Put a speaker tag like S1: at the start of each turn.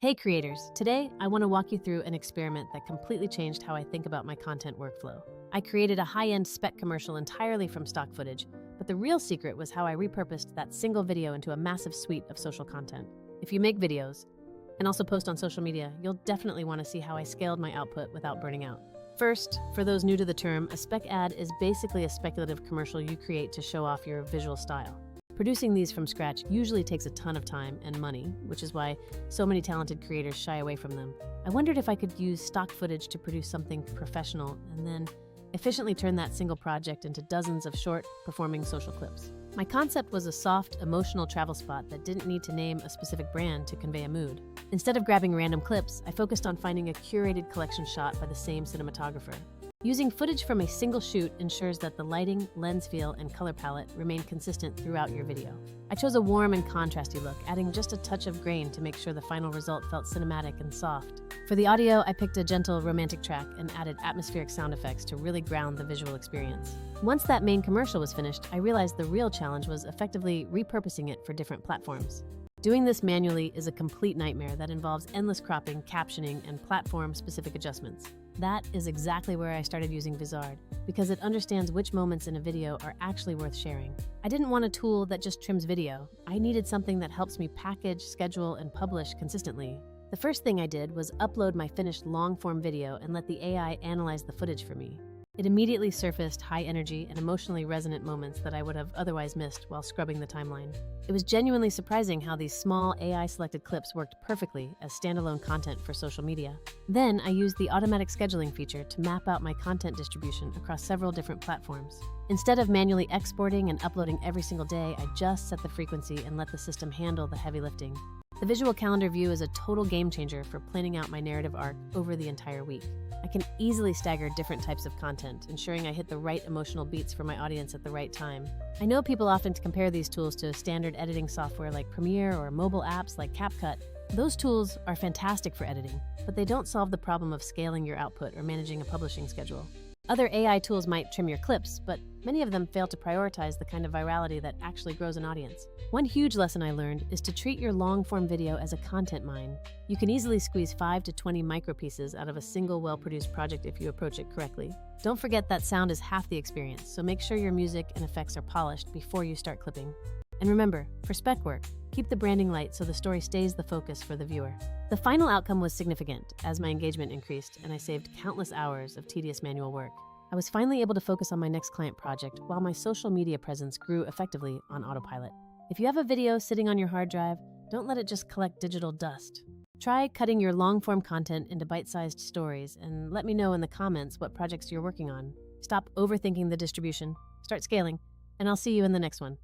S1: Hey creators, today I want to walk you through an experiment that completely changed how I think about my content workflow. I created a high-end Spec commercial entirely from stock footage, but the real secret was how I repurposed that single video into a massive suite of social content. If you make videos, and also post on social media, you'll definitely want to see how I scaled my output without burning out. First, for those new to the term, a Spec ad is basically a speculative commercial you create to show off your visual style. Producing these from scratch usually takes a ton of time and money, which is why so many talented creators shy away from them. I wondered if I could use stock footage to produce something professional and then efficiently turn that single project into dozens of short, performing social clips. My concept was a soft, emotional travel spot that didn't need to name a specific brand to convey a mood. Instead of grabbing random clips, I focused on finding a curated collection shot by the same cinematographer. Using footage from a single shoot ensures that the lighting, lens feel, and color palette remain consistent throughout your video. I chose a warm and contrasty look, adding just a touch of grain to make sure the final result felt cinematic and soft. For the audio, I picked a gentle, romantic track and added atmospheric sound effects to really ground the visual experience. Once that main commercial was finished, I realized the real challenge was effectively repurposing it for different platforms. Doing this manually is a complete nightmare that involves endless cropping, captioning, and platform-specific adjustments. That is exactly where I started using Vizard, because it understands which moments in a video are actually worth sharing. I didn't want a tool that just trims video. I needed something that helps me package, schedule, and publish consistently. The first thing I did was upload my finished long-form video and let the AI analyze the footage for me. It immediately surfaced high-energy and emotionally resonant moments that I would have otherwise missed while scrubbing the timeline. It was genuinely surprising how these small AI-selected clips worked perfectly as standalone content for social media. Then I used the automatic scheduling feature to map out my content distribution across several different platforms. Instead of manually exporting and uploading every single day, I just set the frequency and let the system handle the heavy lifting. The visual calendar view is a total game changer for planning out my narrative arc over the entire week. I can easily stagger different types of content, ensuring I hit the right emotional beats for my audience at the right time. I know people often compare these tools to standard editing software like Premiere or mobile apps like CapCut. Those tools are fantastic for editing, but they don't solve the problem of scaling your output or managing a publishing schedule. Other AI tools might trim your clips, but many of them fail to prioritize the kind of virality that actually grows an audience. One huge lesson I learned is to treat your long-form video as a content mine. You can easily squeeze 5 to 20 micro-pieces out of a single well-produced project if you approach it correctly. Don't forget that sound is half the experience, so make sure your music and effects are polished before you start clipping. And remember, for spec work, keep the branding light so the story stays the focus for the viewer. The final outcome was significant as my engagement increased and I saved countless hours of tedious manual work. I was finally able to focus on my next client project while my social media presence grew effectively on autopilot. If you have a video sitting on your hard drive, don't let it just collect digital dust. Try cutting your long-form content into bite-sized stories and let me know in the comments what projects you're working on. Stop overthinking the distribution, start scaling, and I'll see you in the next one.